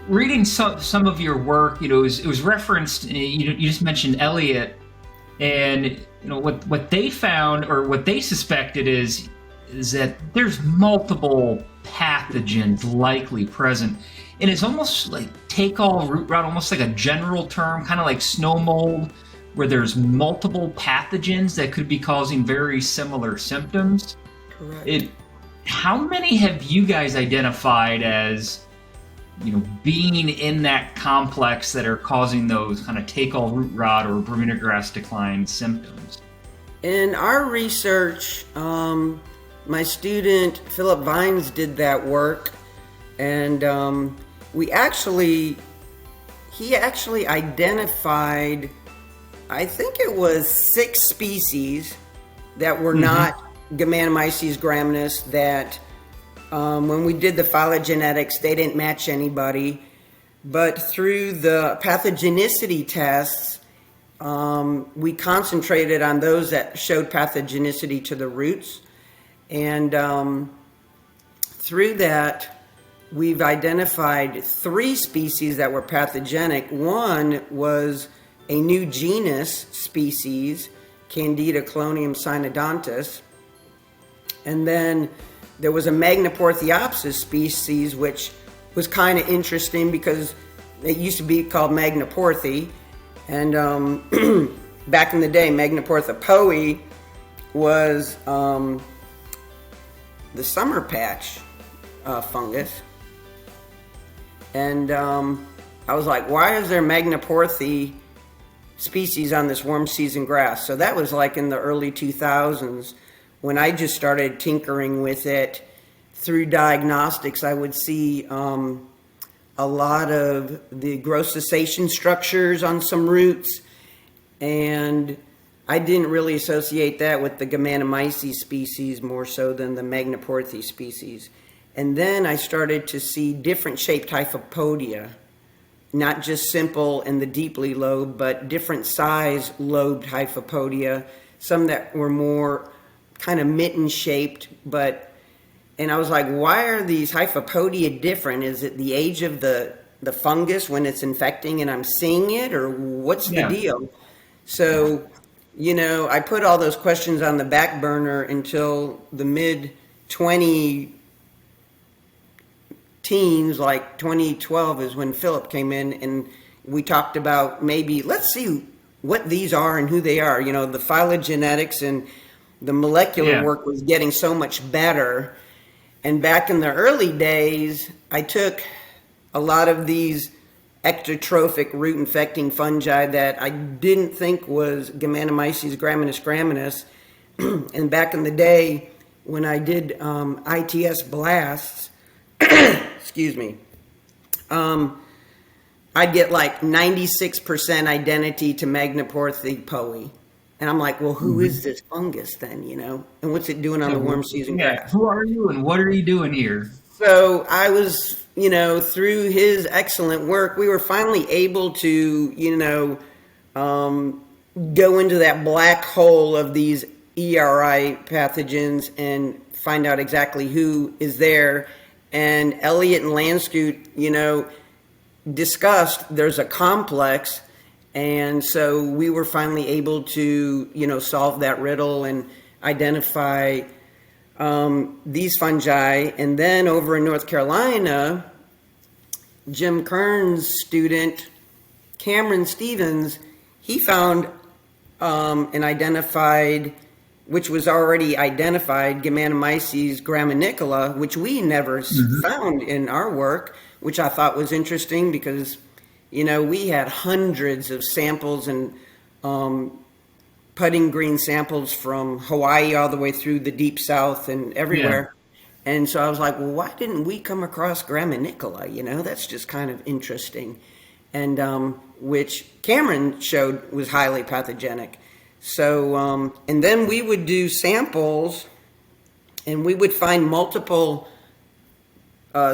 Reading some of your work, it was referenced. You just mentioned Elliot, and what they found or what they suspected is that there's multiple pathogens likely present, and it's almost like take all root rot, almost like a general term, kind of like snow mold, where there's multiple pathogens that could be causing very similar symptoms. Correct. It How many have you guys identified as being in that complex that are causing those kind of take all root rot or Bermuda grass decline symptoms? In our research, my student Philip Vines did that work, and he actually identified, I think it was 6 species that were not Gamenomyces graminis that when we did the phylogenetics, they didn't match anybody. But through the pathogenicity tests, we concentrated on those that showed pathogenicity to the roots. And through that, we've identified 3 species that were pathogenic. One was a new genus species, Candida clonium cynodontis. And then there was a Magnaporthiopsis species, which was kind of interesting because it used to be called Magnaporthi. And back in the day, Magnaporthopoe was the summer patch fungus. And I was like, why is there Magnaporthi species on this warm season grass? So that was like in the early 2000s. When I just started tinkering with it through diagnostics, I would see a lot of the growth cessation structures on some roots, and I didn't really associate that with the Gamenomyces species more so than the Magnaporthi species. And then I started to see different shaped hyphopodia, not just simple and the deeply lobed, but different size lobed hyphopodia, some that were more kind of mitten shaped, and I was like, why are these hyphopodia different? Is it the age of the fungus when it's infecting and I'm seeing it, or what's the deal? So, I put all those questions on the back burner until the mid 20 teens, like 2012 is when Philip came in and we talked about maybe let's see what these are and who they are. The phylogenetics and the molecular work was getting so much better. And back in the early days, I took a lot of these ectotrophic root infecting fungi that I didn't think was Gamenomyces graminis. And back in the day, when I did ITS blasts, excuse me, I'd get like 96% identity to Magnaporthopoe. And I'm like, well, who is this fungus then, And what's it doing on the warm season grass? Who are you and what are you doing here? So I was, through his excellent work, we were finally able to, go into that black hole of these ERI pathogens and find out exactly who is there. And Elliot and Lanscoot, discussed there's a complex. And so we were finally able to, solve that riddle and identify these fungi. And then over in North Carolina, Jim Kern's student, Cameron Stevens, he found and identified, which was already identified, Gamenomyces graminicola, which we never found in our work, which I thought was interesting because we had hundreds of samples and putting green samples from Hawaii all the way through the deep south and everywhere. Yeah. And so I was like, well, why didn't we come across graminicola? That's just kind of interesting. And which Cameron showed was highly pathogenic. So, and then we would do samples and we would find multiple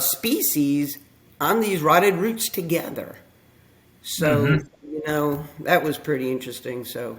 species on these rotted roots together. So, that was pretty interesting. So